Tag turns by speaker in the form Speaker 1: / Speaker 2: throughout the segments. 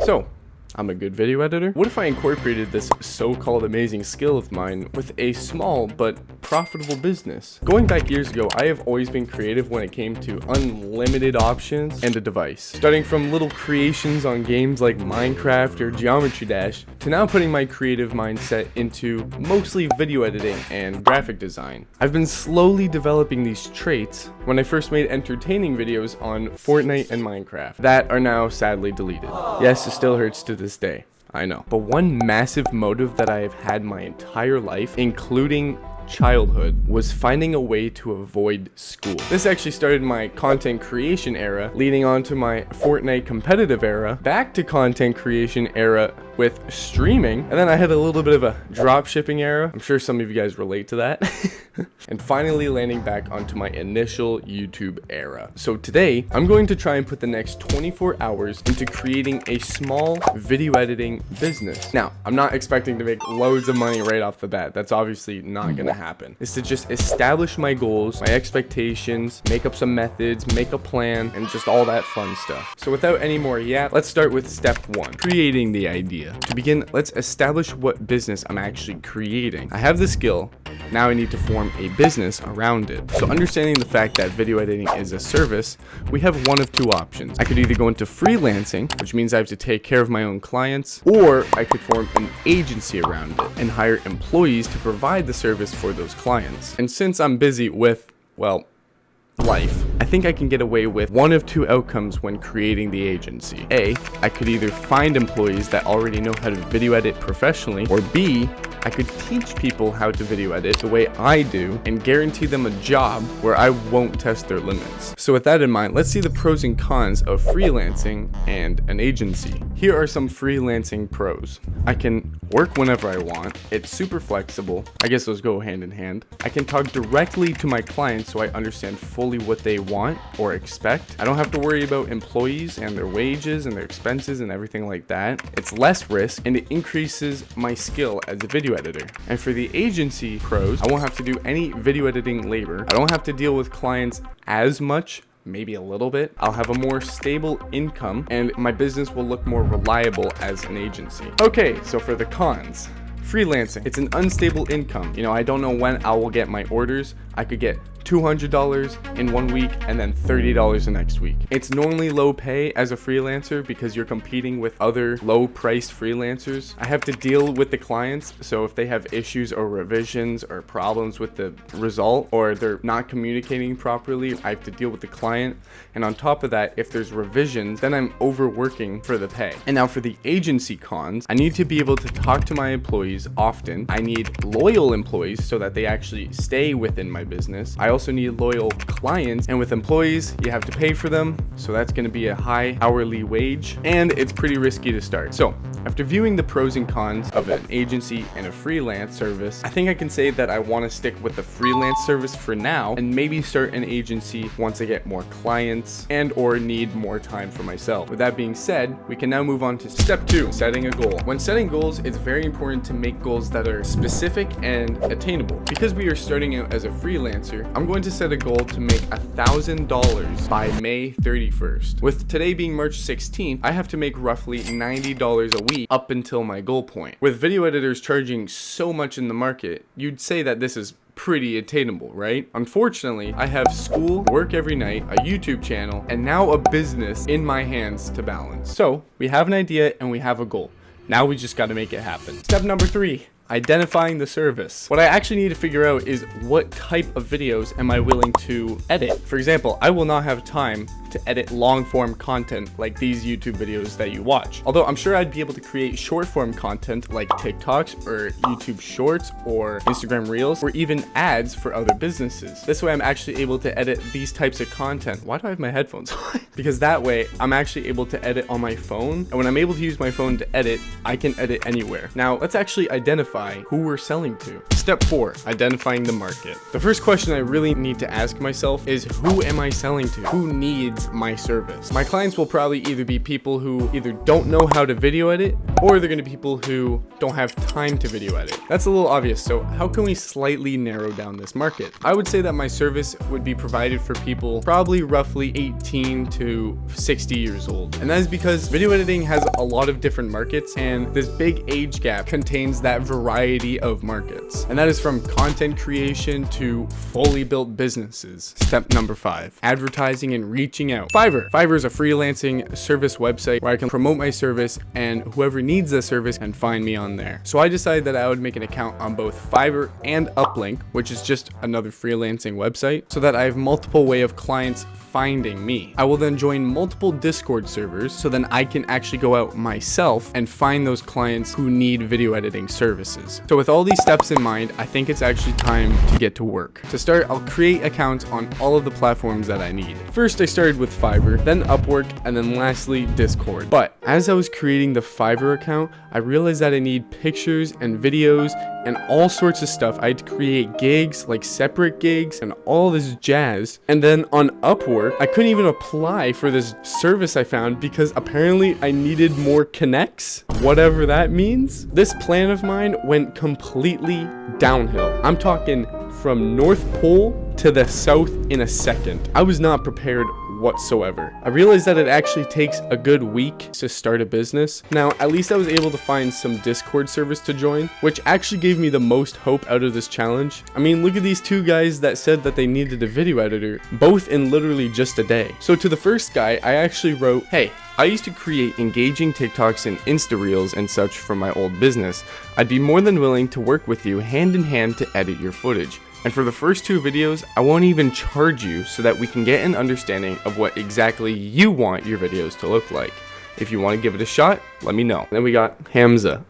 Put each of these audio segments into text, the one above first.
Speaker 1: So, I'm a good video editor. What if I incorporated this so-called amazing skill of mine with a small but profitable business? Going back years ago, I have always been creative when it came to unlimited options and a device. Starting from little creations on games like Minecraft or Geometry Dash, to now putting my creative mindset into mostly video editing and graphic design. I've been slowly developing these traits when I first made entertaining videos on Fortnite and Minecraft that are now sadly deleted. Yes, it still hurts to this day, I know. But one massive motive that I have had my entire life, including childhood, was finding a way to avoid school. This actually started my content creation era, leading on to my Fortnite competitive era, back to content creation era with streaming, and then I had a little bit of a drop shipping era. I'm sure some of you guys relate to that. And finally landing back onto my initial YouTube era. So today, I'm going to try and put the next 24 hours into creating a small video editing business. Now, I'm not expecting to make loads of money right off the bat. That's obviously not gonna happen. It's to just establish my goals, my expectations, make up some methods, make a plan, and just all that fun stuff. So without any more yap, let's start with step 1, creating the idea. To begin, let's establish what business I'm actually creating. I have the skill. Now I need to form a business around it. So understanding the fact that video editing is a service, we have one of two options. I could either go into freelancing, which means I have to take care of my own clients, or I could form an agency around it and hire employees to provide the service for those clients. And since I'm busy with, well, life, I think I can get away with one of two outcomes when creating the agency. A, I could either find employees that already know how to video edit professionally, or B, I could teach people how to video edit the way I do and guarantee them a job where I won't test their limits. So with that in mind, let's see the pros and cons of freelancing and an agency. Here are some freelancing pros. I can work whenever I want. It's super flexible. I guess those go hand in hand. I can talk directly to my clients so I understand fully what they want or expect. I don't have to worry about employees and their wages and their expenses and everything like that. It's less risk and it increases my skill as a video editor. And for the agency pros, I won't have to do any video editing labor. I don't have to deal with clients as much, maybe a little bit. I'll have a more stable income and my business will look more reliable as an agency. Okay, so for the cons. Freelancing, it's an unstable income. You know, I don't know when I will get my orders. I could get $200 in 1 week and then $30 the next week. It's normally low pay as a freelancer because you're competing with other low priced freelancers. I have to deal with the clients, so if they have issues or revisions or problems with the result or they're not communicating properly, I have to deal with the client. And on top of that, if there's revisions, then I'm overworking for the pay. And now for the agency cons, I need to be able to talk to my employees often. I need loyal employees so that they actually stay within my business. I also need loyal clients, and with employees you have to pay for them, so that's going to be a high hourly wage and it's pretty risky to start. So after viewing the pros and cons of an agency and a freelance service, I think I can say that I want to stick with the freelance service for now and maybe start an agency once I get more clients and or need more time for myself. With that being said, we can now move on to step 2, setting a goal. When setting goals, it's very important to make goals that are specific and attainable. Because we are starting out as a freelancer, I'm going to set a goal to make $1,000 by May 31st. With today being March 16th, I have to make roughly $90 a week up until my goal point. With video editors charging so much in the market, you'd say that this is pretty attainable, right? Unfortunately, I have school, work every night, a YouTube channel, and now a business in my hands to balance. So we have an idea and we have a goal. Now we just got to make it happen. Step number 3. Identifying the service. What I actually need to figure out is what type of videos am I willing to edit. For example, I will not have time to edit long form content like these YouTube videos that you watch. Although I'm sure I'd be able to create short form content like TikToks or YouTube Shorts or Instagram Reels or even ads for other businesses. This way I'm actually able to edit these types of content. Why do I have my headphones on? Because that way I'm actually able to edit on my phone, and when I'm able to use my phone to edit, I can edit anywhere. Now let's actually identify who we're selling to. Step 4, identifying the market. The first question I really need to ask myself is, who am I selling to? Who needs with my service. My clients will probably either be people who either don't know how to video edit, or they're gonna be people who don't have time to video edit. That's a little obvious, so how can we slightly narrow down this market? I would say that my service would be provided for people probably roughly 18 to 60 years old. And that is because video editing has a lot of different markets, and this big age gap contains that variety of markets. And that is from content creation to fully built businesses. Step number 5, advertising and reaching out. Fiverr. Fiverr is a freelancing service website where I can promote my service, and whoever needs the service can find me on there. So I decided that I would make an account on both Fiverr and Uplink, which is just another freelancing website, so that I have multiple way of clients finding me. I will then join multiple Discord servers, so then I can actually go out myself and find those clients who need video editing services. So with all these steps in mind, I think it's actually time to get to work. To start, I'll create accounts on all of the platforms that I need. First, I started with Fiverr, then Upwork, and then lastly, Discord. But as I was creating the Fiverr account, I realized that I need pictures and videos and all sorts of stuff. I had to create gigs, like separate gigs and all this jazz. And then on Upwork, I couldn't even apply for this service I found because apparently I needed more connects, whatever that means. This plan of mine went completely downhill. I'm talking from North Pole to the South in a second. I was not prepared whatsoever. I realized that it actually takes a good week to start a business. Now, at least I was able to find some Discord servers to join, which actually gave me the most hope out of this challenge. I mean, look at these two guys that said that they needed a video editor, both in literally just a day. So to the first guy, I actually wrote, "Hey, I used to create engaging TikToks and Insta Reels and such for my old business. I'd be more than willing to work with you hand in hand to edit your footage. And for the first 2 videos, I won't even charge you so that we can get an understanding of what exactly you want your videos to look like. If you want to give it a shot, let me know." Then we got Hamza.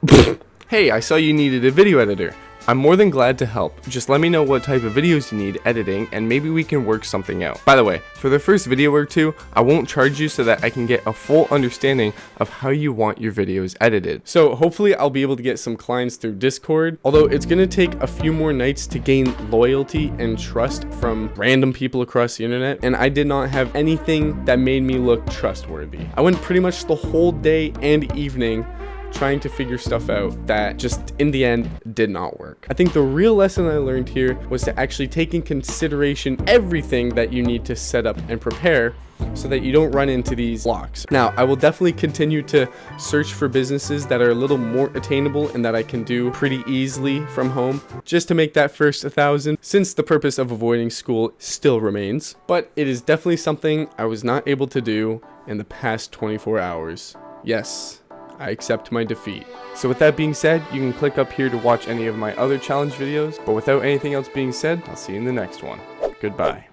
Speaker 1: "Hey, I saw you needed a video editor. I'm more than glad to help. Just let me know what type of videos you need editing and maybe we can work something out. By the way, for the first video or 2, I won't charge you so that I can get a full understanding of how you want your videos edited." So hopefully I'll be able to get some clients through Discord, although it's gonna take a few more nights to gain loyalty and trust from random people across the internet, and I did not have anything that made me look trustworthy. I went pretty much the whole day and evening trying to figure stuff out that just in the end did not work. I think the real lesson I learned here was to actually take in consideration everything that you need to set up and prepare so that you don't run into these blocks. Now, I will definitely continue to search for businesses that are a little more attainable and that I can do pretty easily from home just to make that first 1,000, since the purpose of avoiding school still remains. But it is definitely something I was not able to do in the past 24 hours. Yes, I accept my defeat. So with that being said, you can click up here to watch any of my other challenge videos, but without anything else being said, I'll see you in the next one. Goodbye.